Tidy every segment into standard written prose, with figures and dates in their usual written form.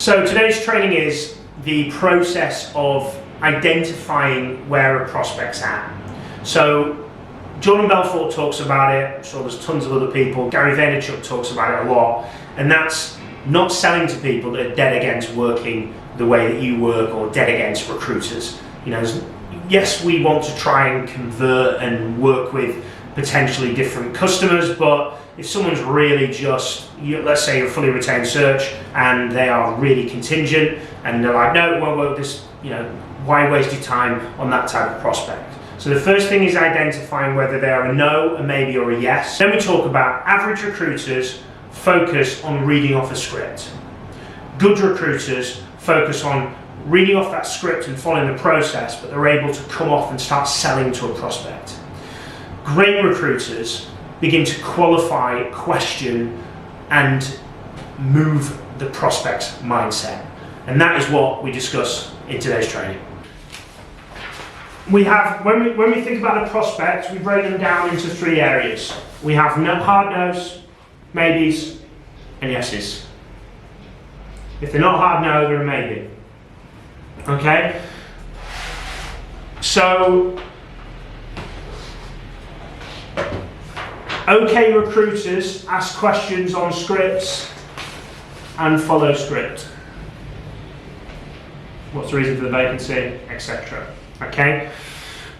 So today's training is the process of identifying where a prospect's at. So Jordan Belfort talks about it, I'm sure there's tons of other people, Gary Vaynerchuk talks about it a lot, and that's not selling to people that are dead against working the way that you work or dead against recruiters. You know, yes, we want to try and convert and work with potentially different customers, but if someone's really just, let's say you're a fully retained search and they are really contingent and they're like, no, it won't work this, why waste your time on that type of prospect? So the first thing is identifying whether they are a no, a maybe, or a yes. Then we talk about average recruiters focus on reading off a script. Good recruiters focus on reading off that script and following the process, but they're able to come off and start selling to a prospect. Great recruiters begin to qualify, question, and move the prospect's mindset. And that is what we discuss in today's training. We have, when we think about a prospect, we break them down into three areas. We have hard no's, maybes, and yeses. If they're not hard no, they're a maybe. Okay? So, okay recruiters ask questions on scripts and follow script. What's the reason for the vacancy, etc. Okay?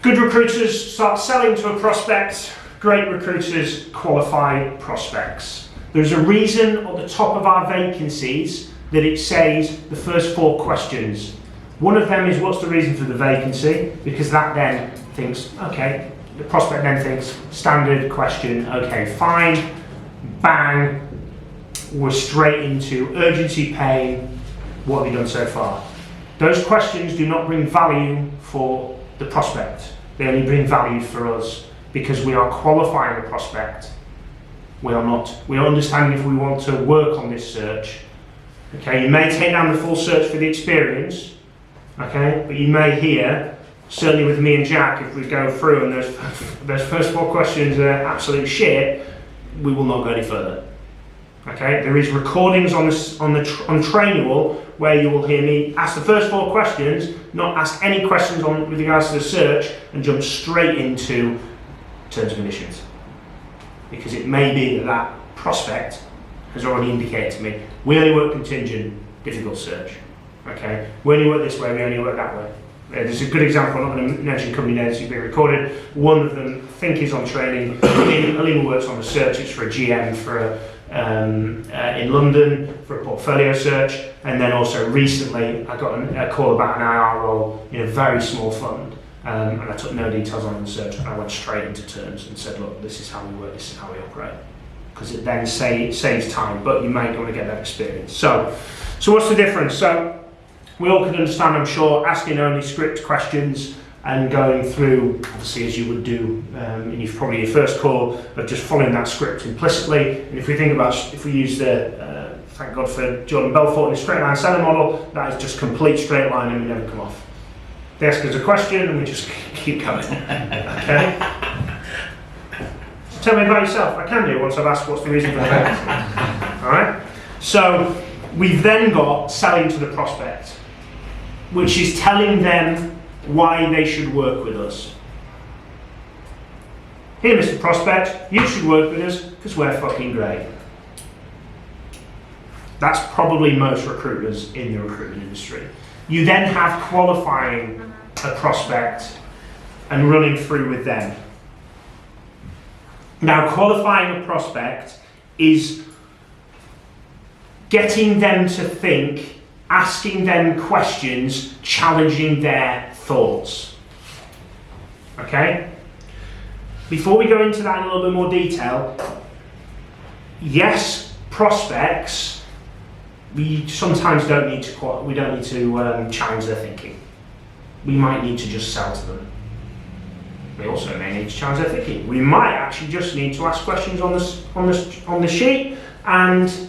Good recruiters start selling to a prospect. Great recruiters qualify prospects. There's a reason at the top of our vacancies that it says the first 4 questions. One of them is what's the reason for the vacancy, because that then thinks, okay, the prospect then thinks, standard question, okay, fine, bang, we're straight into urgency, pain, what have you done so far? Those questions do not bring value for the prospect. They only bring value for us because we are qualifying the prospect. We are not. We are understanding if we want to work on this search. Okay, you may take down the full search for the experience, okay, but you may hear, certainly with me and Jack, if we go through and those first 4 questions are absolute shit, we will not go any further. Okay, there is recordings on Trainable where you will hear me ask the first 4 questions, not ask any questions with regards to the search, and jump straight into terms and conditions. Because it may be that prospect has already indicated to me, we only work contingent, difficult search. Okay, we only work this way, we only work that way. There's a good example, I'm not going to mention company names, it's being recorded. One of them, I think, is on training. Alima works on the search, it's for a GM in London for a portfolio search, and then also recently I got a call about an IR role in a very small fund, and I took no details on the search, and I went straight into terms and said, look, this is how we work, this is how we operate, because it then saves time, but you might want to get that experience. So what's the difference? So we all can understand, I'm sure, asking only script questions and going through, obviously, as you would do in probably your first call, of just following that script implicitly. And if we think about, if we use the, thank God for Jordan Belfort in the straight line selling model, that is just complete straight line and we never come off. They ask us a question and we just keep going. Okay? So tell me about yourself. I can do once I've asked what's the reason for the vacancy. Alright? So we've then got selling to the prospect, which is telling them why they should work with us. Here, Mr. Prospect, you should work with us because we're fucking great. That's probably most recruiters in the recruitment industry. You then have qualifying a prospect and running through with them. Now, qualifying a prospect is getting them to think, asking them questions, challenging their thoughts. Okay? Before we go into that in a little bit more detail, yes, prospects, we sometimes don't need to challenge their thinking. We might need to just sell to them. We also may need to challenge their thinking. We might actually just need to ask questions on the sheet, and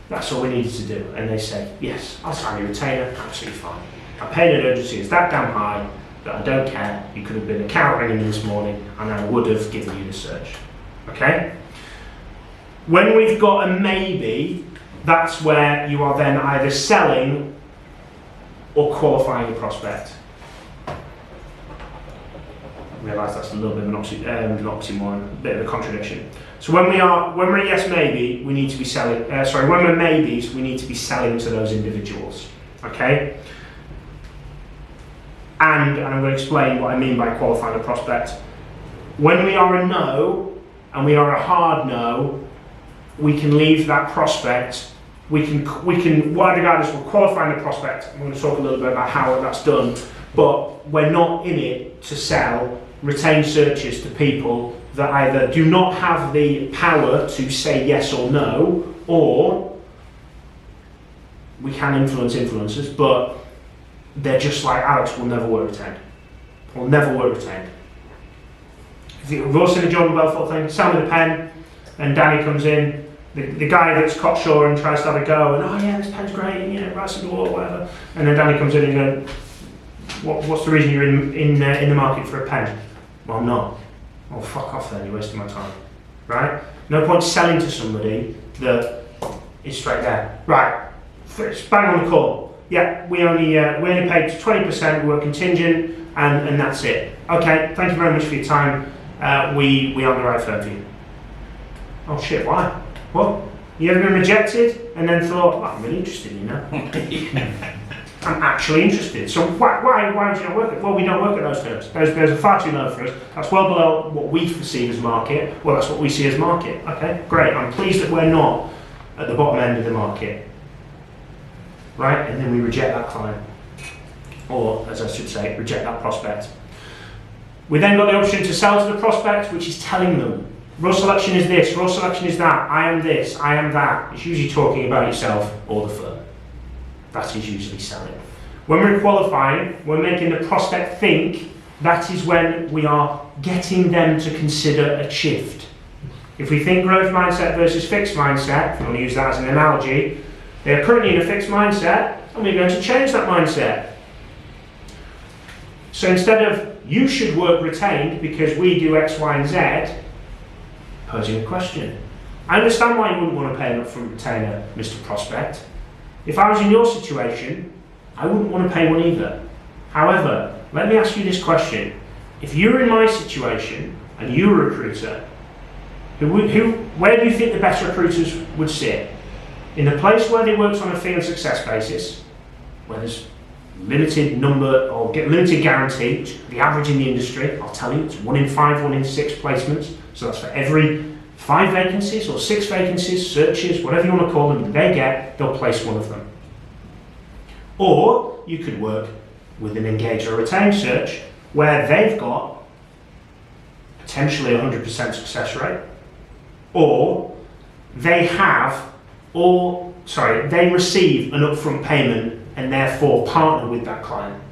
that's all we needed to do. And they said, yes, I'll sign your retainer, absolutely fine. Our pain and urgency is that damn high that I don't care. You could have been account ringing me this morning and I would have given you the search. Okay? When we've got a maybe, that's where you are then either selling or qualifying a prospect. I realise that's a little bit of an oxymoron, a bit of a contradiction. So when we're a yes maybe, we need to be selling. When we're maybes, we need to be selling to those individuals. Okay. And I'm going to explain what I mean by qualifying a prospect. When we are a no and we are a hard no, we can leave that prospect. We can what I regard as qualifying the prospect. I'm going to talk a little bit about how that's done, but we're not in it to sell retained searches to people that either do not have the power to say yes or no, or we can influence influencers, but they're just like, Alex will never work retained. Will never work retained. We've all seen the Jordan Belfort thing, sell me the pen, and Danny comes in, the guy that's cocksure and tries to have a go, and oh yeah, this pen's great, and writes on the wall, whatever. And then Danny comes in and goes, what's the reason you're in the market for a pen? Well, I'm not. Well, fuck off then, you're wasting my time. Right? No point selling to somebody that is straight there. Right, it's bang on the call. Yeah, we only paid 20%, we were contingent, and that's it. Okay, thank you very much for your time. We aren't the right firm for you. Oh shit, why? What? You ever been rejected and then thought, oh, I'm really interested in you now? I'm actually interested. So why would you not work at? Well, we don't work at those terms. Those are far too low for us. That's well below what we perceive as market. Well, that's what we see as market. Okay, great. I'm pleased that we're not at the bottom end of the market. Right? And then we reject that client. Or, as I should say, reject that prospect. We then got the option to sell to the prospect, which is telling them, raw selection is this, raw selection is that, I am this, I am that. It's usually talking about yourself or the firm. That is usually selling. When we're qualifying, we're making the prospect think. That is when we are getting them to consider a shift. If we think growth mindset versus fixed mindset, if you want to use that as an analogy, they are currently in a fixed mindset, and we're going to change that mindset. So instead of, you should work retained because we do X, Y, and Z, posing a question. I understand why you wouldn't want to pay an upfront retainer, Mr. Prospect. If I was in your situation, I wouldn't want to pay one either. However, let me ask you this question. If you were in my situation and you were a recruiter, where do you think the best recruiters would sit? In the place where they worked on a fee and success basis, where there's limited number or limited guarantee, the average in the industry, I'll tell you, it's 1 in 5, 1 in 6 placements. So that's for every 5 vacancies or 6 vacancies, searches, whatever you want to call them, they'll place one of them. Or you could work with an engage or retain search where they've got potentially 100% success rate, or they receive an upfront payment and therefore partner with that client.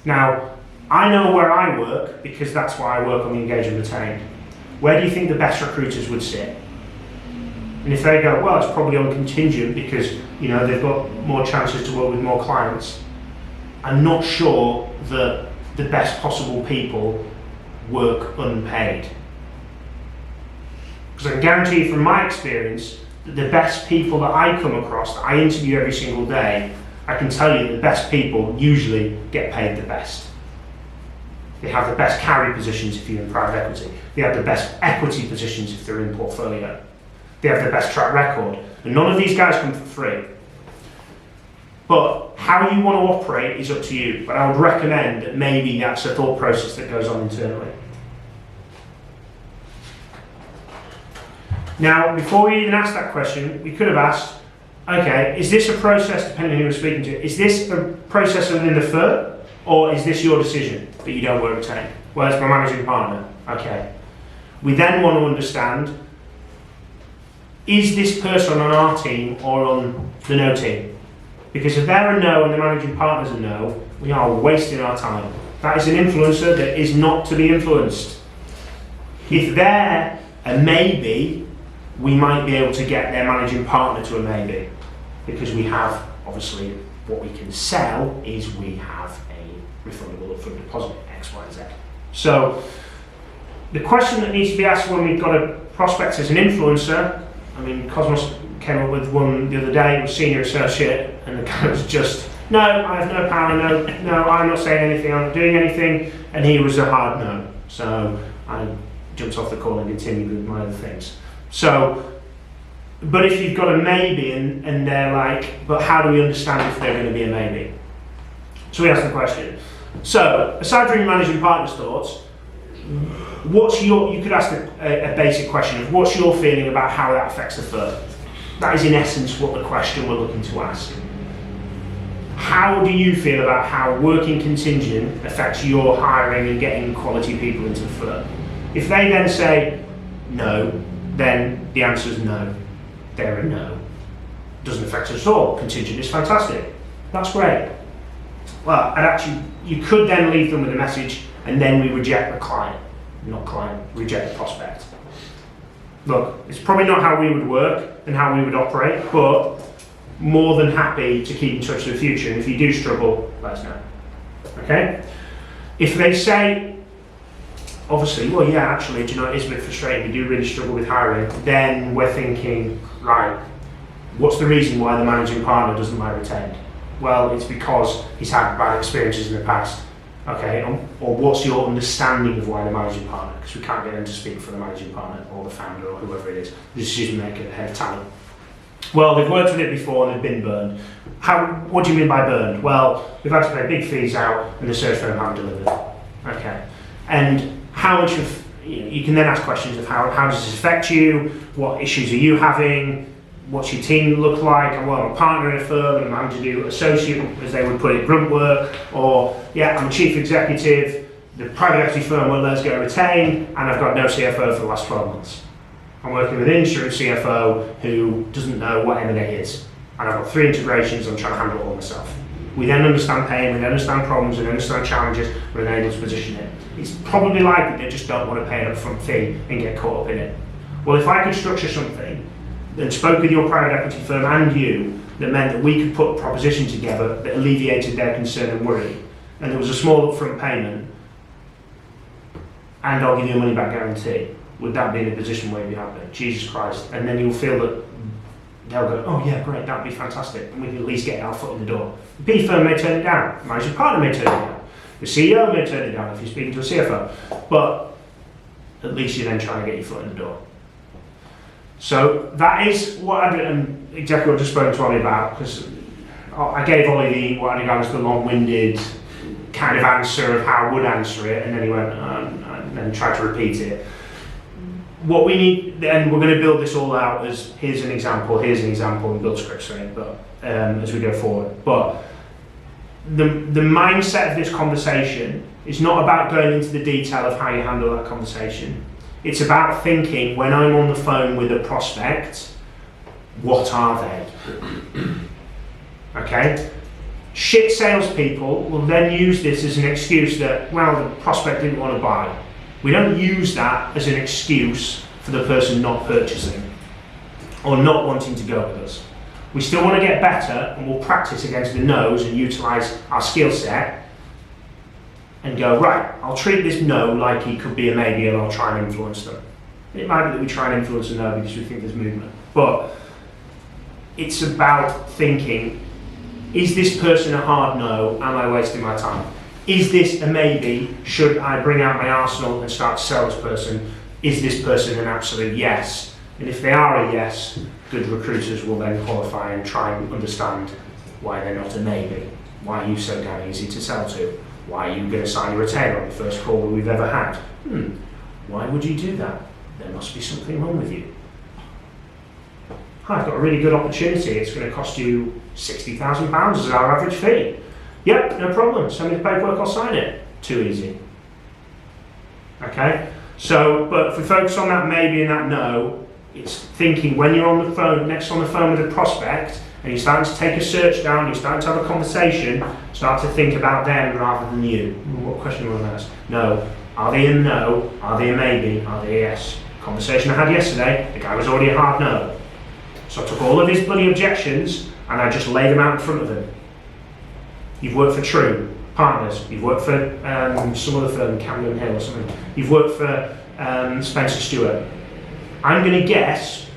Now, I know where I work because that's why I work on the engage and retain. Where do you think the best recruiters would sit? And if they go, well, it's probably on contingent because they've got more chances to work with more clients, I'm not sure that the best possible people work unpaid. Because I can guarantee you from my experience that the best people that I come across, that I interview every single day, I can tell you the best people usually get paid the best. They have the best carry positions if you're in private equity. They have the best equity positions if they're in portfolio. They have the best track record. And none of these guys come for free. But how you want to operate is up to you. But I would recommend that maybe that's a thought process that goes on internally. Now, before we even asked that question, we could have asked, okay, is this a process, depending on who we're speaking to, is this a process within the firm, or is this your decision that you don't work retained? Well, it's my managing partner. Okay. We then want to understand, is this person on our team or on the no team? Because if they're a no and the managing partner's a no, we are wasting our time. That is an influencer that is not to be influenced. If they're a maybe, we might be able to get their managing partner to a maybe. Because we have, obviously, what we can sell is we have a refundable upfront deposit, X, Y, and Z. So, the question that needs to be asked when we've got a prospect as an influencer, I mean, Cosmos came up with one the other day. It was senior associate, and the guy was just, no, I have no power, no, I'm not saying anything, I'm not doing anything, and he was a hard no. So I jumped off the call and continued with my other things. So, but if you've got a maybe and they're like, but how do we understand if they're going to be a maybe? So we asked the question. So, aside from your managing partner's thoughts, you could ask a basic question of what's your feeling about how that affects the firm? That is in essence what the question we're looking to ask. How do you feel about how working contingent affects your hiring and getting quality people into the firm? If they then say no, then the answer is no. They're a no. Doesn't affect us at all. Contingent is fantastic. That's great. Well, and actually, you could then leave them with a message, and then we reject the client, reject the prospect. Look, it's probably not how we would work and how we would operate, but more than happy to keep in touch in the future. And if you do struggle, let us know. Okay? If they say, obviously, well, yeah, actually, do you know, it is a bit frustrating, we do really struggle with hiring, then we're thinking, right, what's the reason why the managing partner doesn't like retained? Well, it's because he's had bad experiences in the past. Okay, or what's your understanding of why the managing partner? Because we can't get them to speak for the managing partner or the founder or whoever it is, the decision maker, the head of talent. Well, they've worked with it before and they've been burned. What do you mean by burned? Well, we've had to pay big fees out and the search firm haven't delivered. Okay, and how much of, you can then ask questions of how does this affect you? What issues are you having? What's your team look like? Well, I'm a partner in a firm and I'm having to do associate, as they would put it, grunt work, or yeah, I'm a chief executive, the private equity firm won't let us go retain, and I've got no CFO for the last 12 months. I'm working with an insurance CFO who doesn't know what M&A is, and I've got 3 integrations, I'm trying to handle it all myself. We then understand pain, we then understand problems, we then understand challenges, we're then able to position it. It's probably likely they just don't want to pay an upfront fee and get caught up in it. Well, if I could structure something and spoke with your private equity firm and you, that meant that we could put a proposition together that alleviated their concern and worry, and there was a small upfront payment, and I'll give you a money back guarantee, would that be in a position where you'd be happy? Jesus Christ. And then you'll feel that they'll go, oh yeah, great, that'd be fantastic, and we can at least get our foot in the door. The PE firm may turn it down, the managing partner may turn it down, the CEO may turn it down if you're speaking to a CFO, but at least you're then trying to get your foot in the door. So that is what I did, and exactly what I just spoke to Ollie about, because I gave Ollie what I regard as the long-winded kind of answer of how I would answer it, and then he went and then tried to repeat it. What we need, and we're going to build this all out as here's an example, and build scripts on it, but as we go forward. But the mindset of this conversation is not about going into the detail of how you handle that conversation. It's about thinking, when I'm on the phone with a prospect, what are they? Okay? Shit salespeople will then use this as an excuse that, well, the prospect didn't want to buy. We don't use that as an excuse for the person not purchasing or not wanting to go with us. We still want to get better, and we'll practice against the no's and utilise our skill set and go, right, I'll treat this no like he could be a maybe, and I'll try and influence them. It might be that we try and influence a no because we think there's movement, but it's about thinking, is this person a hard no? Am I wasting my time? Is this a maybe? Should I bring out my arsenal and start to sell this person? Is this person an absolute yes? And if they are a yes, good recruiters will then qualify and try and understand why they're not a maybe. Why are you so damn easy to sell to? Why are you going to sign a retainer on the first call we've ever had? Why would you do that? There must be something wrong with you. I've got a really good opportunity. It's going to cost you £60,000 as our average fee. Yep, no problem. Send me the paperwork, I'll sign it. Too easy. Okay? So, but if we focus on that maybe and that no, it's thinking when you're on the phone, next on the phone with a prospect, and you're starting to take a search down, you're starting to have a conversation, start to think about them rather than you. What question do you want to ask? No. Are they a no? Are they a maybe? Are they a yes? Conversation I had yesterday, the guy was already a hard no. So I took all of his bloody objections and I just laid them out in front of him. You've worked for True Partners, you've worked for some other firm, Camden Hill or something, you've worked for Spencer Stewart. I'm going to guess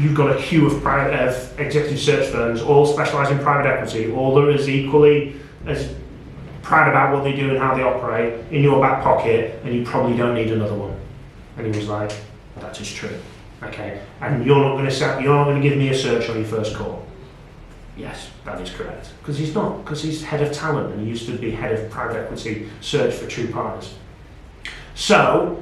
you've got a queue of executive search firms, all specialise in private equity, all that are as equally as proud about what they do and how they operate in your back pocket, and you probably don't need another one. And he was like, that is true. Okay, and you're not going to give me a search on your first call. Yes, that is correct. Because he's not, because he's head of talent and he used to be head of private equity search for true partners. So,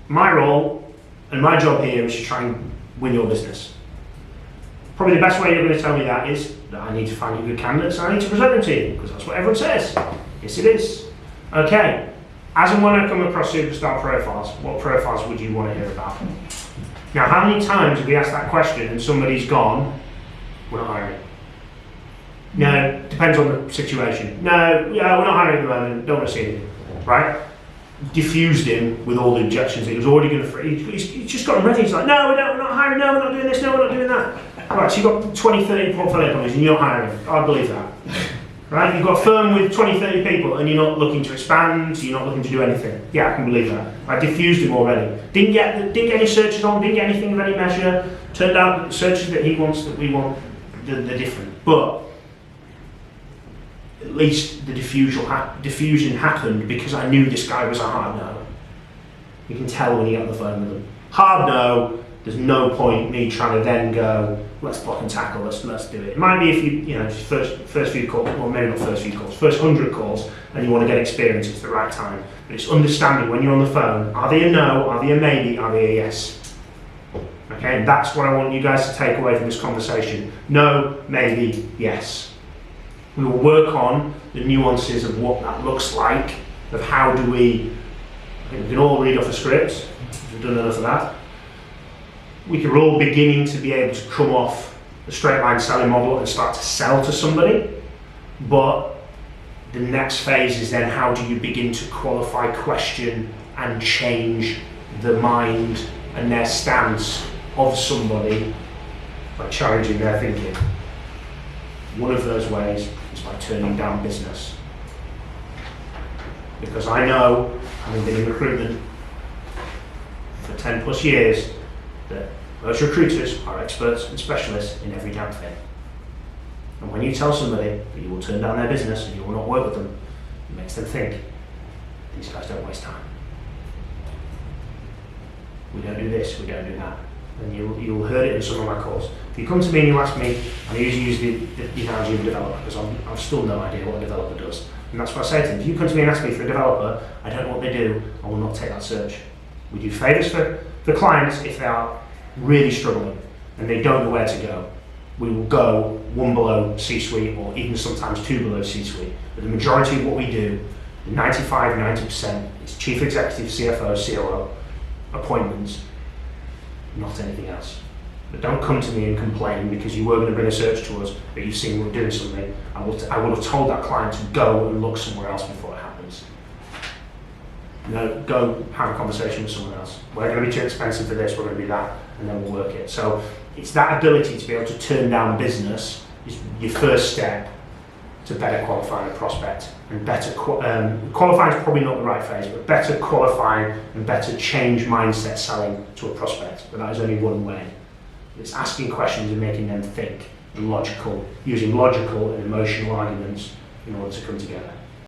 my role and my job here is to try and win your business. Probably the best way you're going to tell me that is that I need to find you good candidates and I need to present them to you, because that's what everyone says. Yes, it is. Okay, as and when I come across superstar profiles, what profiles would you want to hear about? Now, how many times have we asked that question and somebody's gone, we're not hiring? No, depends on the situation. No, yeah, we're not hiring at the moment, don't want to see him, right? Diffused him with all the objections that he was already going to, he's just got him ready. He's like, no, we're not hiring, no, we're not doing this, no, we're not doing that. Right, so you've got 20, 30 portfolio companies and you're not hiring. I believe that. Right, you've got a firm with 20, 30 people and you're not looking to expand, you're not looking to do anything. Yeah, I can believe that. I diffused him already. Didn't get any searches on, didn't get anything of any measure. Turned out that the searches that he wants, that we want, they're different. But at least the diffusion happened because I knew this guy was a hard no. You can tell when you get on the phone with him. Hard no, there's no point me trying to then go, let's block and tackle, let's do it. It might be if you know, first few calls, well maybe not first few calls, first 100 calls, and you want to get experience, it's the right time. But it's understanding when you're on the phone, are they a no, are they a maybe, are they a yes? Okay, and that's what I want you guys to take away from this conversation. No, maybe, yes. We will work on the nuances of what that looks like, of how do we can all read off a script, we've done enough of that. We're all beginning to be able to come off the straight line selling model and start to sell to somebody, but the next phase is then how do you begin to qualify, question and change the mind and their stance of somebody by challenging their thinking. One of those ways is by turning down business. Because I know, having been in recruitment for 10 plus years, that most recruiters are experts and specialists in every damn thing. And when you tell somebody that you will turn down their business and you will not work with them, it makes them think, these guys don't waste time. We don't do this, we don't do that. And you'll hear it in some of my calls. If you come to me and you ask me, I usually use the analogy of a developer because I've still no idea what a developer does. And that's what I say to them. If you come to me and ask me for a developer, I don't know what they do, I will not take that search. We do favours for the clients if they are really struggling and they don't know where to go. We will go one below C-suite or even sometimes two below C-suite. But the majority of what we do, 90%, is chief executive, CFO, COO appointments, not anything else. But don't come to me and complain because you were going to bring a search to us, but you've seen we're doing something. I would have told that client to go and look somewhere else before it happens. No, go have a conversation with someone else. We're going to be too expensive for this, we're going to be that, and then we'll work it. So it's that ability to be able to turn down business is your first step to better qualifying a prospect. And better qualifying is probably not the right phrase, but better qualifying and better change mindset selling to a prospect. But that is only one way. It's asking questions and making them think, and using logical and emotional arguments in order to come together.